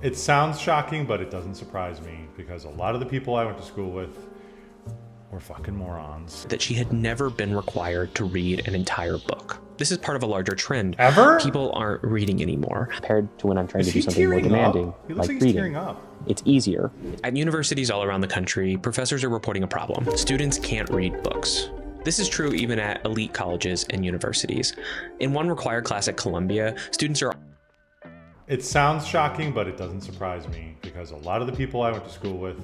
It sounds shocking, but it doesn't surprise me because a lot of the people I went to school with were fucking morons. That she had never been required to read an entire book. This is part of a larger trend. Ever? People aren't reading anymore. Compared to when I'm trying Is to do he something more tearing demanding, up? He looks like like he's tearing reading. up. It's easier. At universities all around the country, professors are reporting a problem. Students can't read books. This is true even at elite colleges and universities. In one required class at Columbia, students are It sounds shocking, but it doesn't surprise me because a lot of the people I went to school with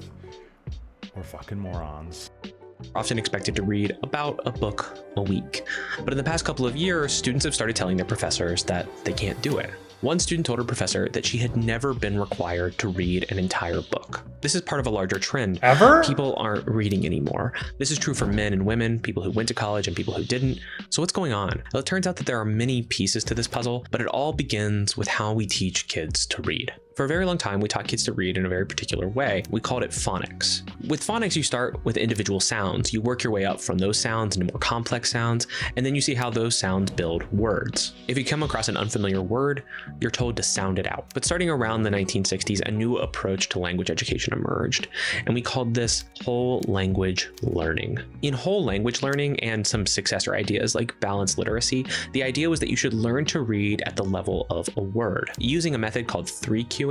were fucking morons. often expected to read about a book a week. But in the past couple of years, students have started telling their professors that they can't do it. One student told her professor that she had never been required to read an entire book. This is part of a larger trend. Ever? People aren't reading anymore. This is true for men and women, people who went to college and people who didn't. So what's going on? Well, it turns out that there are many pieces to this puzzle, but it all begins with how we teach kids to read. For a very long time, we taught kids to read in a very particular way. We called it phonics. With phonics, you start with individual sounds. You work your way up from those sounds into more complex sounds, and then you see how those sounds build words. If you come across an unfamiliar word, you're told to sound it out. But starting around the 1960s, a new approach to language education emerged, and we called this whole language learning. In whole language learning and some successor ideas like balanced literacy, the idea was that you should learn to read at the level of a word. Using a method called 3Q,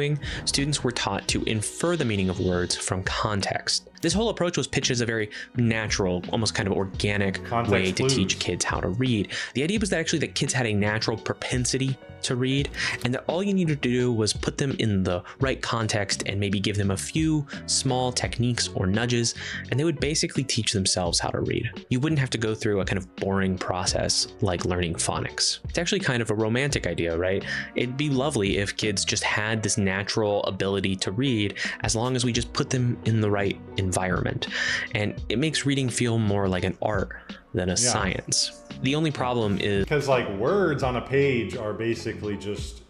students were taught to infer the meaning of words from context. This whole approach was pitched as a very natural, almost kind of organic way to teach kids how to read. The idea was that actually that kids had a natural propensity to read, and that all you needed to do was put them in the right context and maybe give them a few small techniques or nudges, and they would basically teach themselves how to read. You wouldn't have to go through a kind of boring process like learning phonics. It's actually kind of a romantic idea, right? It'd be lovely if kids just had this natural ability to read as long as we just put them in the right environment. And it makes reading feel more like an art than a science. The only problem is because like words on a page are basically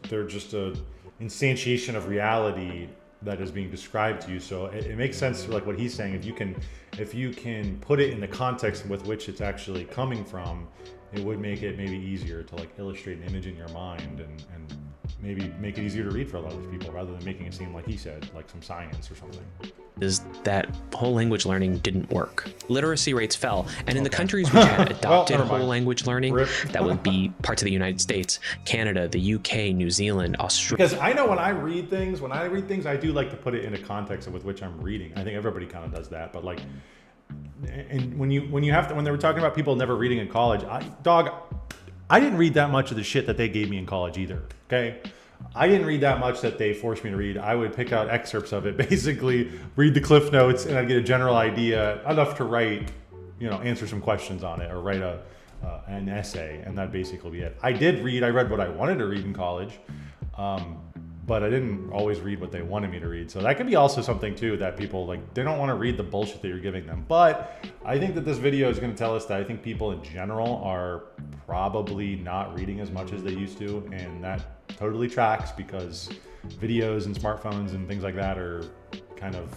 they're just a instantiation of reality that is being described to you. So it makes sense, like what he's saying, if you can put it in the context with which it's actually coming from, it would make it maybe easier to like illustrate an image in your mind and maybe make it easier to read for a lot of these people rather than making it seem, like he said, like some science or something. Is that whole language learning didn't work. Literacy rates fell, and in the countries which had adopted whole language learning, that would be parts of the United States, Canada, the UK, New Zealand, Australia. Because I know when I read things, I do like to put it in a context with which I'm reading. I think everybody kind of does that, but like, and when they were talking about people never reading in college, I didn't read that much of the shit that they gave me in college either, okay? I didn't read that much that they forced me to read. I would pick out excerpts of it, basically read the cliff notes, and I'd get a general idea, enough to write, answer some questions on it or write an essay, and that'd basically be it. I read what I wanted to read in college, but I didn't always read what they wanted me to read. So that could be also something too, that people they don't want to read the bullshit that you're giving them. But I think that this video is going to tell us that I think people in general are probably not reading as much as they used to, and that totally tracks because videos and smartphones and things like that are kind of,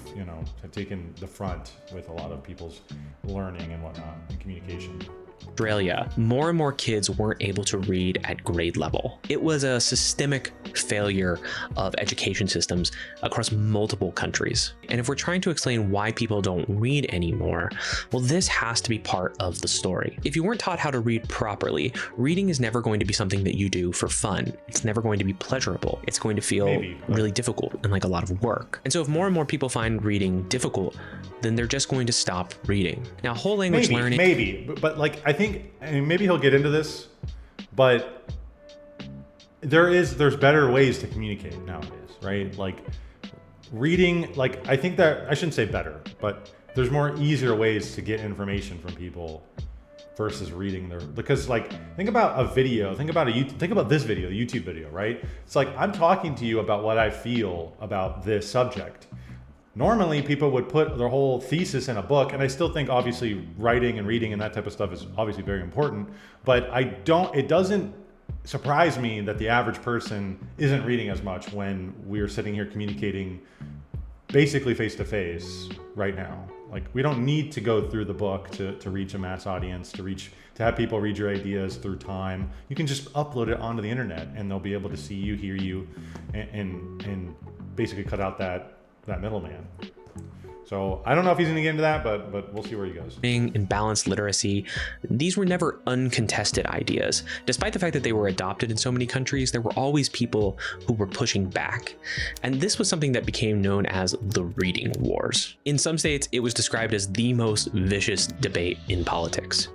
have taken the front with a lot of people's learning and whatnot and communication. Australia, more and more kids weren't able to read at grade level. It was a systemic failure of education systems across multiple countries. And if we're trying to explain why people don't read anymore, well, this has to be part of the story. If you weren't taught how to read properly, reading is never going to be something that you do for fun. It's never going to be pleasurable. It's going to feel really difficult and like a lot of work. And so if more and more people find reading difficult, then they're just going to stop reading. Now, whole language learning... But like, I think, and maybe he'll get into this, but there's better ways to communicate nowadays, right? Like reading, like I think that, I shouldn't say better, but there's more easier ways to get information from people versus reading because like, think about a video, think about this video, the YouTube video, right? It's like, I'm talking to you about what I feel about this subject. Normally people would put their whole thesis in a book, and I still think obviously writing and reading and that type of stuff is obviously very important, but it doesn't surprise me that the average person isn't reading as much when we're sitting here communicating basically face to face right now. Like, we don't need to go through the book to reach a mass audience, to have people read your ideas through time. You can just upload it onto the internet and they'll be able to see you, hear you, and basically cut out that middleman. So I don't know if he's going to get into that, but we'll see where he goes. And balanced literacy, these were never uncontested ideas. Despite the fact that they were adopted in so many countries, there were always people who were pushing back. And this was something that became known as the reading wars. In some states, it was described as the most vicious debate in politics.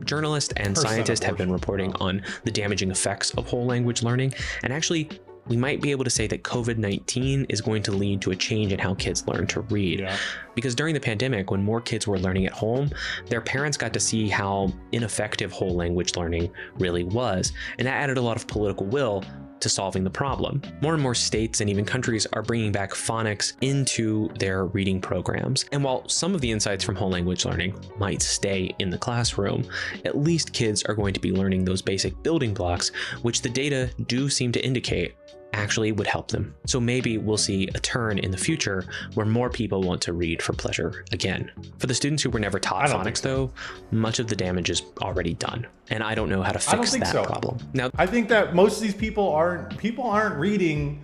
Journalists and scientists have been reporting on the damaging effects of whole language learning, and actually, we might be able to say that COVID-19 is going to lead to a change in how kids learn to read. Yeah. Because during the pandemic, when more kids were learning at home, their parents got to see how ineffective whole language learning really was, and that added a lot of political will to solving the problem. More and more states and even countries are bringing back phonics into their reading programs. And while some of the insights from whole language learning might stay in the classroom, at least kids are going to be learning those basic building blocks, which the data do seem to indicate actually would help them. So maybe we'll see a turn in the future where more people want to read for pleasure again. For the students who were never taught phonics though, much of the damage is already done. And I don't know how to fix that problem. Now, I think that most of these people aren't reading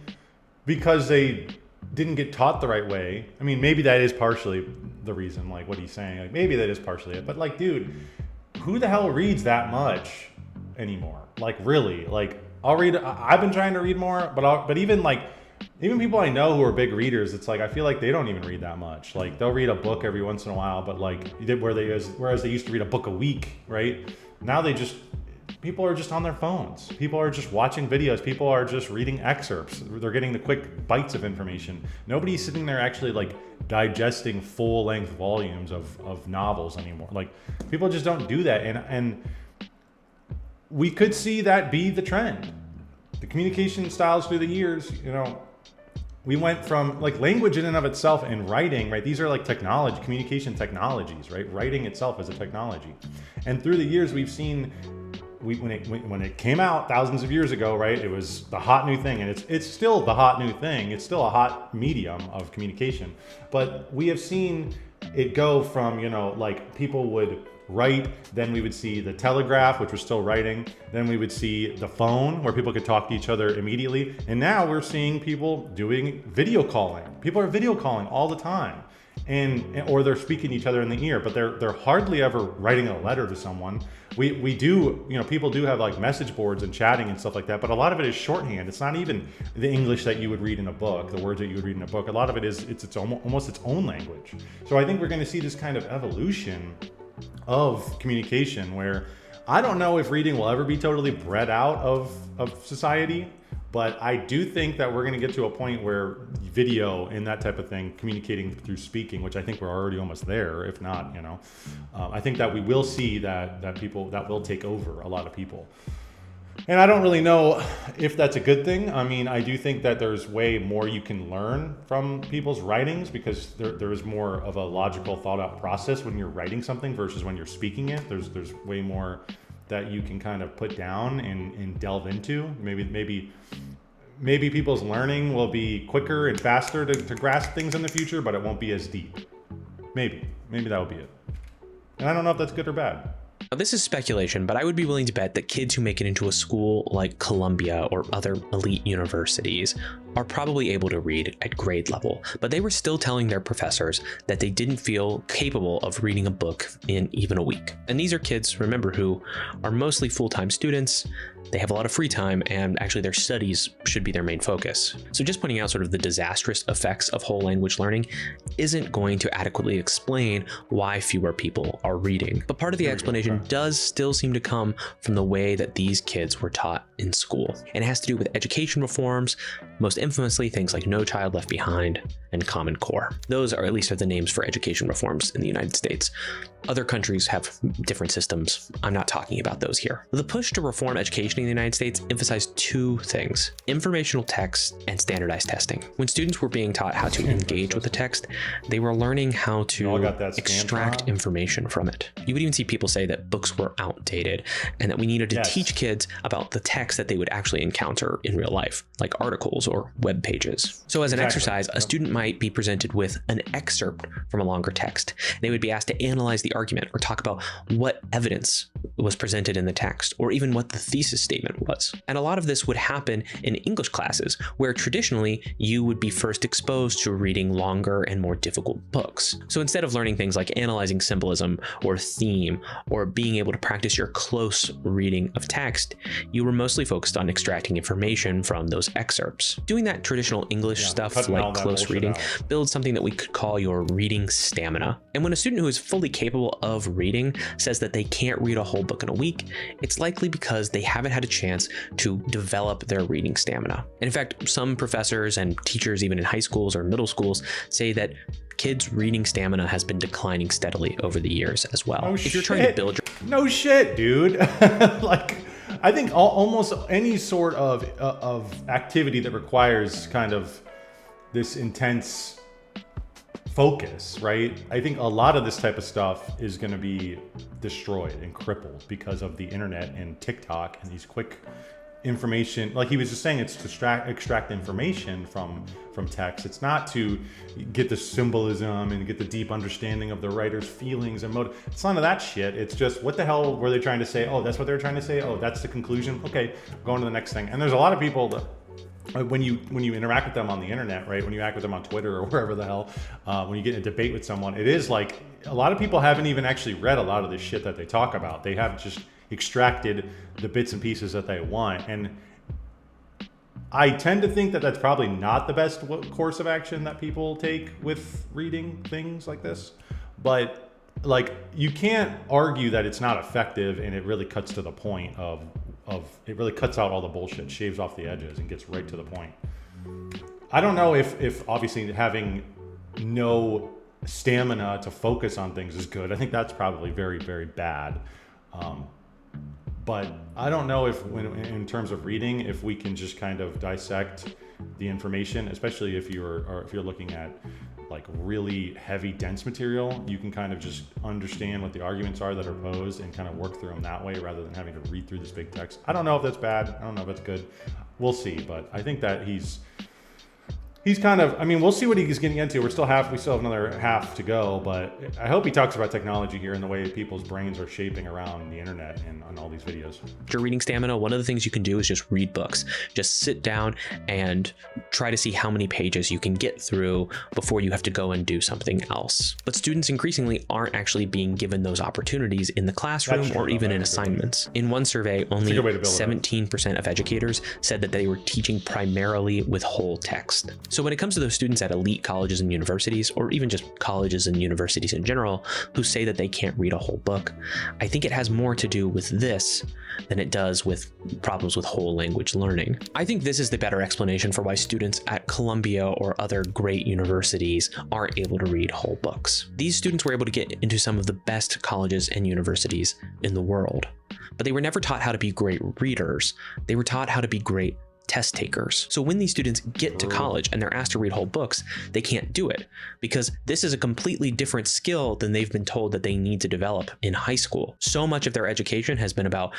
because they didn't get taught the right way. I mean, maybe that is partially the reason, like what he's saying. Like maybe that is partially it. But like, dude, who the hell reads that much anymore? Like really, like I've been trying to read more, but even people I know who are big readers, it's like I feel like they don't even read that much. Like they'll read a book every once in a while, but like whereas they used to read a book a week, right? Now people are just on their phones. People are just watching videos. People are just reading excerpts. They're getting the quick bites of information. Nobody's sitting there actually like digesting full length volumes of novels anymore. Like people just don't do that, and we could see that be the trend. The communication styles through the years, we went from like language in and of itself and writing, right? These are like technology, communication technologies, right? Writing itself is a technology. And through the years, we've seen, when it came out thousands of years ago, right? It was the hot new thing, and it's still the hot new thing. It's still a hot medium of communication. But we have seen it go from, like people would write, then we would see the telegraph, which was still writing, then we would see the phone where people could talk to each other immediately, and now we're seeing people doing video calling. People are video calling all the time, or they're speaking to each other in the ear, but they're hardly ever writing a letter to someone. We do, people do have like message boards and chatting and stuff like that, but a lot of it is shorthand. It's not even the English that you would read in a book, the words that you would read in a book. A lot of it is it's almost its own language. So I think we're going to see this kind of evolution of communication where I don't know if reading will ever be totally bred out of society, but I do think that we're going to get to a point where video and that type of thing, communicating through speaking, which I think we're already almost there, if not, I think that we will see that will take over a lot of people. And I don't really know if that's a good thing. I mean, I do think that there's way more you can learn from people's writings because there is more of a logical, thought out process when you're writing something versus when you're speaking it. There's way more that you can kind of put down and delve into. Maybe people's learning will be quicker and faster to grasp things in the future, but it won't be as deep. Maybe that will be it. And I don't know if that's good or bad. Now, this is speculation, but I would be willing to bet that kids who make it into a school like Columbia or other elite universities are probably able to read at grade level, but they were still telling their professors that they didn't feel capable of reading a book in even a week. And these are kids, remember, who are mostly full-time students. They have a lot of free time, and actually their studies should be their main focus. So just pointing out sort of the disastrous effects of whole language learning isn't going to adequately explain why fewer people are reading. But part of the explanation does still seem to come from the way that these kids were taught in school. And it has to do with education reforms, most infamously things like No Child Left Behind and Common Core. Those are at least the names for education reforms in the United States. Other countries have different systems. I'm not talking about those here. The push to reform education in the United States emphasized two things: informational text and standardized testing. When students were being taught how to engage with the text, they were learning how to extract information from it. You would even see people say that books were outdated and that we needed to teach kids about the text that they would actually encounter in real life, like articles or web pages. So as an exercise, a student might be presented with an excerpt from a longer text. They would be asked to analyze the argument or talk about what evidence was presented in the text, or even what the thesis statement was. And a lot of this would happen in English classes, where traditionally you would be first exposed to reading longer and more difficult books. So instead of learning things like analyzing symbolism or theme, or being able to practice your close reading of text, you were mostly focused on extracting information from those excerpts. Doing that traditional English stuff like close reading builds something that we could call your reading stamina. And when a student who is fully capable of reading says that they can't read a whole book in a week, it's likely because they haven't had a chance to develop their reading stamina. And in fact, some professors and teachers, even in high schools or middle schools, say that kids' reading stamina has been declining steadily over the years as well. If you're trying to build your... No shit, dude. Like, I think almost any sort of activity that requires kind of this intense focus, right? I think a lot of this type of stuff is going to be destroyed and crippled because of the internet and TikTok and these quick information. Like he was just saying, it's to extract information from text. It's not to get the symbolism and get the deep understanding of the writer's feelings and motive. It's none of that shit. It's just, what the hell were they trying to say? Oh, that's what they were trying to say. Oh, that's the conclusion. Okay, going to the next thing. And there's a lot of people that, when you interact with them on the internet, right? When you act with them on Twitter or wherever the hell, when you get in a debate with someone, it is like a lot of people haven't even actually read a lot of this shit that they talk about. They have just extracted the bits and pieces that they want. And I tend to think that that's probably not the best course of action that people take with reading things like this. But like, you can't argue that it's not effective, and it really cuts to the point of it really cuts out all the bullshit, shaves off the edges, and gets right to the point. I don't know if obviously having no stamina to focus on things is good. I think that's probably very, very bad. But I don't know if in terms of reading, if we can just kind of dissect the information, especially if you're looking at like really heavy, dense material, you can kind of just understand what the arguments are that are posed and kind of work through them that way, rather than having to read through this big text. I don't know if that's bad. I don't know if that's good. We'll see. But I think that he's kind of, I mean, we'll see what he's getting into. We still have another half to go, but I hope he talks about technology here and the way people's brains are shaping around the internet and on all these videos. Your reading stamina, one of the things you can do is just read books. Just sit down and try to see how many pages you can get through before you have to go and do something else. But students increasingly aren't actually being given those opportunities in the classroom or even in assignments. In one survey, only 17% of educators said that they were teaching primarily with whole text. So when it comes to those students at elite colleges and universities, or even just colleges and universities in general, who say that they can't read a whole book, I think it has more to do with this than it does with problems with whole language learning. I think this is the better explanation for why students at Columbia or other great universities aren't able to read whole books. These students were able to get into some of the best colleges and universities in the world, but they were never taught how to be great readers. They were taught how to be great test takers. So when these students get to college and they're asked to read whole books, they can't do it, because this is a completely different skill than they've been told that they need to develop in high school. So much of their education has been about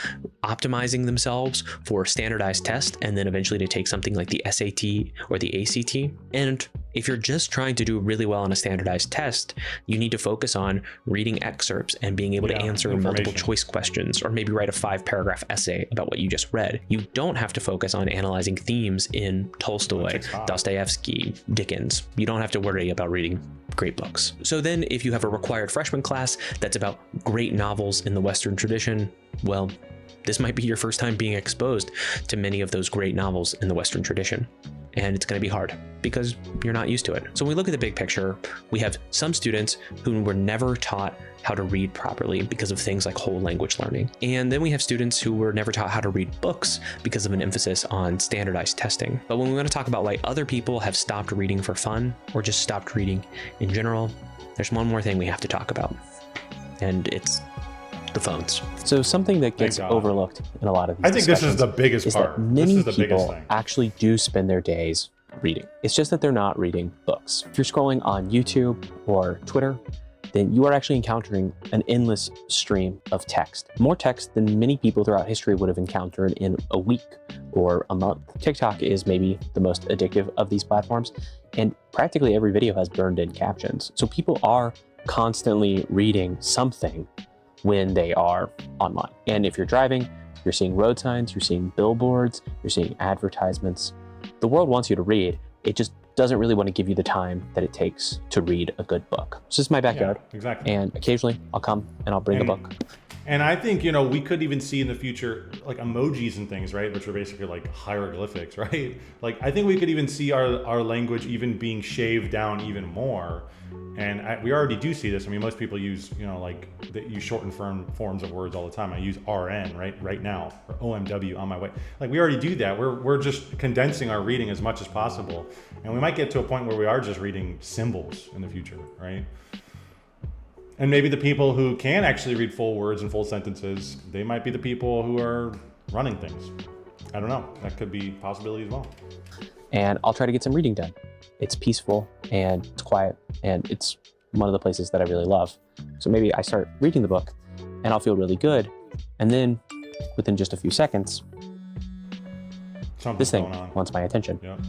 optimizing themselves for standardized tests and then eventually to take something like the SAT or the ACT. And if you're just trying to do really well on a standardized test, you need to focus on reading excerpts and being able to answer multiple choice questions, or maybe write a 5-paragraph essay about what you just read. You don't have to focus on analyzing themes in Tolstoy, Dostoevsky, Dickens. You don't have to worry about reading great books. So then if you have a required freshman class that's about great novels in the Western tradition, well, this might be your first time being exposed to many of those great novels in the Western tradition. And it's going to be hard because you're not used to it. So when we look at the big picture, we have some students who were never taught how to read properly because of things like whole language learning. And then we have students who were never taught how to read books because of an emphasis on standardized testing. But when we want to talk about why other people have stopped reading for fun or just stopped reading in general, there's one more thing we have to talk about, and it's the phones. So something that gets overlooked in a lot of these I think this is the biggest part. That many people actually do spend their days reading. It's just that they're not reading books. If you're scrolling on YouTube or Twitter, then you are actually encountering an endless stream of text. More text than many people throughout history would have encountered in a week or a month. TikTok is maybe the most addictive of these platforms, and practically every video has burned in captions. So people are constantly reading something when they are online. And if you're driving, you're seeing road signs, you're seeing billboards, you're seeing advertisements. The world wants you to read. It just doesn't really want to give you the time that it takes to read a good book. So this is my backyard. Yeah, exactly. And occasionally I'll come and I'll bring a book. And I think, you know, we could even see in the future like emojis and things, right? Which are basically like hieroglyphics, right? Like I think we could even see our language even being shaved down even more. And we already do see this. I mean, most people use, you know, like use shortened forms of words all the time. I use RN right now, or OMW, on my way. Like we already do that. We're just condensing our reading as much as possible. And we might get to a point where we are just reading symbols in the future, right? And maybe the people who can actually read full words and full sentences, they might be the people who are running things. I don't know. That could be a possibility as well. And I'll try to get some reading done. It's peaceful and it's quiet and it's one of the places that I really love. So maybe I start reading the book and I'll feel really good. And then within just a few seconds, this thing wants my attention. Yep.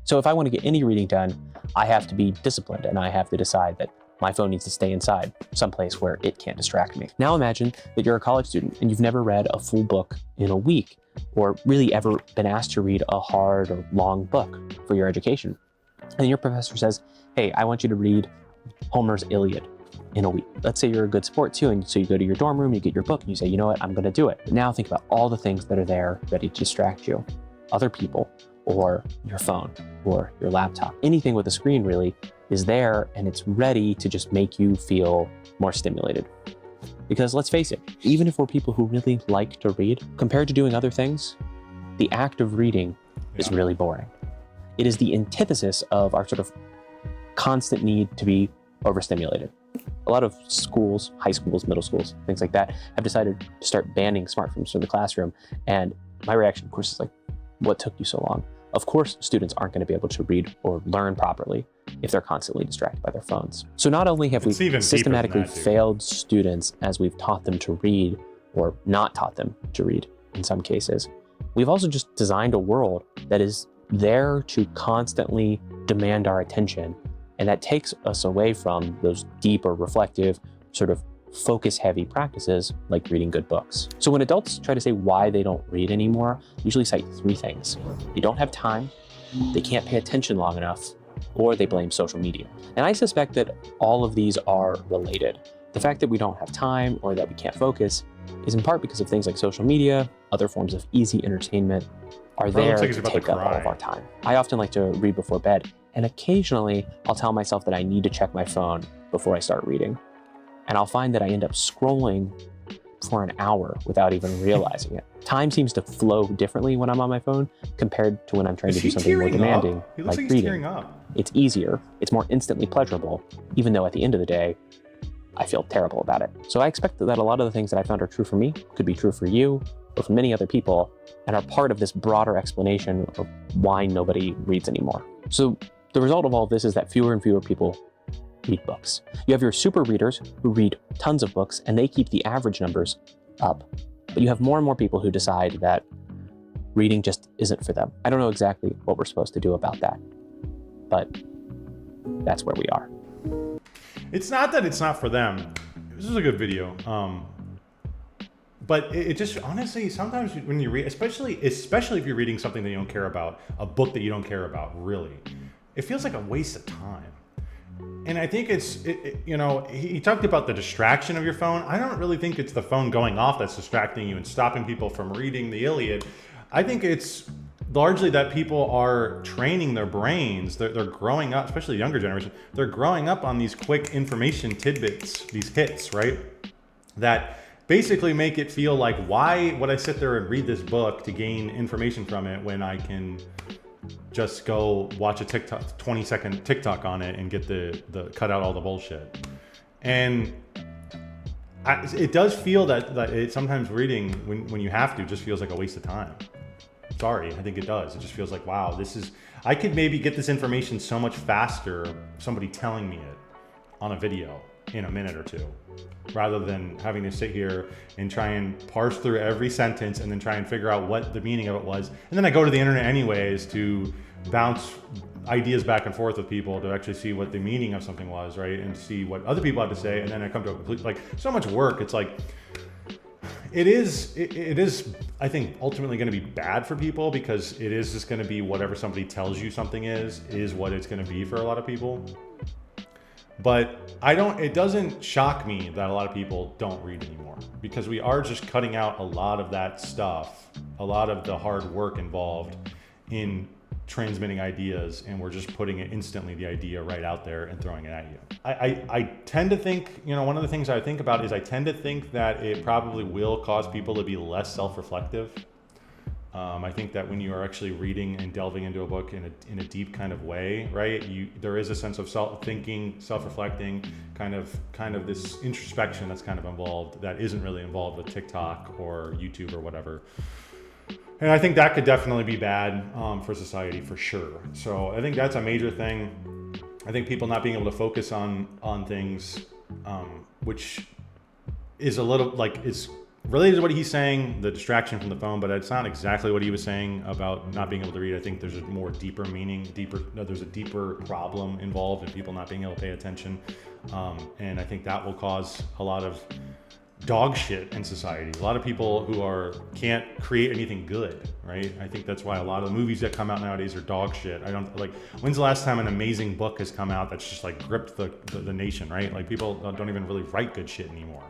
So if I want to get any reading done, I have to be disciplined and I have to decide that my phone needs to stay inside, someplace where it can't distract me. Now imagine that you're a college student and you've never read a full book in a week, or really ever been asked to read a hard or long book for your education. And your professor says, hey, I want you to read Homer's Iliad in a week. Let's say you're a good sport too, and so you go to your dorm room, you get your book, and you say, you know what, I'm gonna do it. But now think about all the things that are there ready to distract you. Other people, or your phone, or your laptop. Anything with a screen really is there, and it's ready to just make you feel more stimulated. Because let's face it, even if we're people who really like to read, compared to doing other things, the act of reading is really boring. It is the antithesis of our sort of constant need to be overstimulated. A lot of schools, high schools, middle schools, things like that, have decided to start banning smartphones from the classroom. And my reaction, of course, is like, what took you so long? Of course, students aren't going to be able to read or learn properly if they're constantly distracted by their phones. So not only have we systematically failed students as we've taught them to read, or not taught them to read in some cases, we've also just designed a world that is there to constantly demand our attention. And that takes us away from those deep or reflective, sort of focus-heavy practices like reading good books. So when adults try to say why they don't read anymore, they usually cite three things. They don't have time, they can't pay attention long enough, or they blame social media. And I suspect that all of these are related. The fact that we don't have time or that we can't focus is in part because of things like social media, other forms of easy entertainment are there to take up all of our time. I often like to read before bed, and occasionally I'll tell myself that I need to check my phone before I start reading. And I'll find that I end up scrolling for an hour without even realizing it. Time seems to flow differently when I'm on my phone compared to when I'm trying to do something more demanding, like reading. It's easier, it's more instantly pleasurable, even though at the end of the day, I feel terrible about it. So I expect that a lot of the things that I found are true for me could be true for you or for many other people, and are part of this broader explanation of why nobody reads anymore. So the result of all of this is that fewer and fewer people read books. You have your super readers who read tons of books and they keep the average numbers up. But you have more and more people who decide that reading just isn't for them. I don't know exactly what we're supposed to do about that, but that's where we are. It's not that it's not for them. This is a good video. But it just, honestly, sometimes when you read, especially if you're reading something that you don't care about, a book that you don't care about, really, it feels like a waste of time. And I think you know, he talked about the distraction of your phone. I don't really think it's the phone going off that's distracting you and stopping people from reading the Iliad. I think it's largely that people are training their brains. They're growing up, especially the younger generation. They're growing up on these quick information tidbits, these hits, right? That basically make it feel like, why would I sit there and read this book to gain information from it when I can just go watch a 20-second TikTok on it and get the cut out all the bullshit. And it does feel that it sometimes reading when you have to just feels like a waste of time. Sorry, I think it does. It just feels like, wow, I could maybe get this information so much faster, somebody telling me it on a video in a minute or two, rather than having to sit here and try and parse through every sentence and then try and figure out what the meaning of it was. And then I go to the internet anyways to bounce ideas back and forth with people to actually see what the meaning of something was, right? And see what other people had to say. And then I come to a complete, like, so much work. It's like, it is, I think, ultimately going to be bad for people, because it is just going to be whatever somebody tells you something is what it's going to be for a lot of people. But it doesn't shock me that a lot of people don't read anymore, because we are just cutting out a lot of that stuff, a lot of the hard work involved in transmitting ideas, and we're just putting it instantly, the idea right out there and throwing it at you. I tend to think, one of the things I think about is I tend to think that it probably will cause people to be less self-reflective. I think that when you are actually reading and delving into a book in a deep kind of way, right? There is a sense of self-thinking, self-reflecting, kind of this introspection that's kind of involved that isn't really involved with TikTok or YouTube or whatever. And I think that could definitely be bad for society, for sure. So I think that's a major thing. I think people not being able to focus on things, which is a little like it's related to what he's saying, the distraction from the phone, but it's not exactly what he was saying about not being able to read. I think there's a more deeper meaning, there's a deeper problem involved in people not being able to pay attention. And I think that will cause a lot of dog shit in society. A lot of people who can't create anything good, right? I think that's why a lot of the movies that come out nowadays are dog shit. I don't like, when's the last time an amazing book has come out that's just like gripped the nation, right? Like people don't even really write good shit anymore.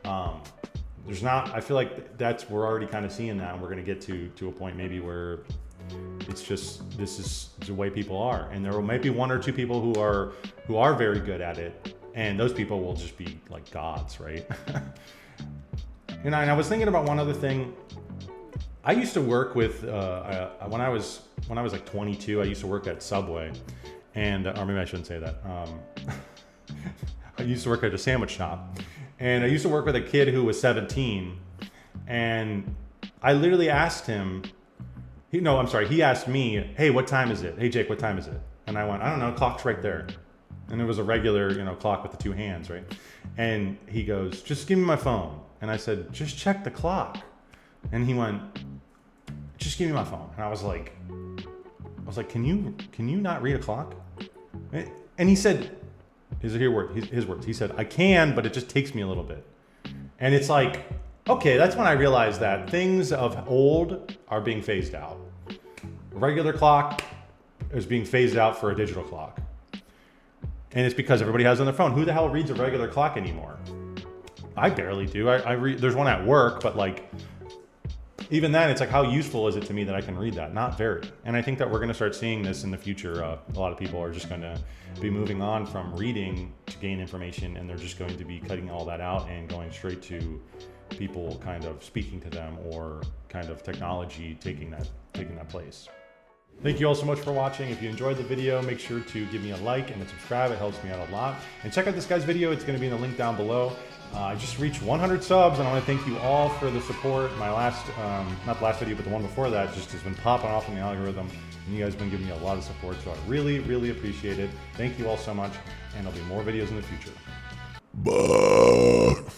I feel like we're already kind of seeing that, and we're going to get to a point maybe where it's just, this is the way people are. And there might be one or two people who are very good at it, and those people will just be like gods, right? And I was thinking about one other thing. I used to work with, when I was like 22, I used to work at Subway, and, or maybe I shouldn't say that. I used to work at a sandwich shop. And I used to work with a kid who was 17, and I literally asked him, he asked me, hey, what time is it? Hey, Jake, what time is it? And I went, I don't know, clock's right there. And it was a regular, clock with the two hands, right? And he goes, just give me my phone. And I said, just check the clock. And he went, just give me my phone. And I was like, can you not read a clock? And he said, his words. He said, I can, but it just takes me a little bit. And it's like, okay, that's when I realized that things of old are being phased out. A regular clock is being phased out for a digital clock. And it's because everybody has it on their phone. Who the hell reads a regular clock anymore? I barely do. I read, there's one at work, but like, even then, it's like, how useful is it to me that I can read that? Not very. And I think that we're going to start seeing this in the future. A lot of people are just going to be moving on from reading to gain information, and they're just going to be cutting all that out and going straight to people kind of speaking to them, or kind of technology taking that place. Thank you all so much for watching. If you enjoyed the video, make sure to give me a like and a subscribe. It helps me out a lot. And check out this guy's video. It's going to be in the link down below. I just reached 100 subs, and I want to thank you all for the support. My last, not the last video, but the one before that, just has been popping off in the algorithm, and you guys have been giving me a lot of support, so I really, really appreciate it. Thank you all so much, and there'll be more videos in the future. Bye.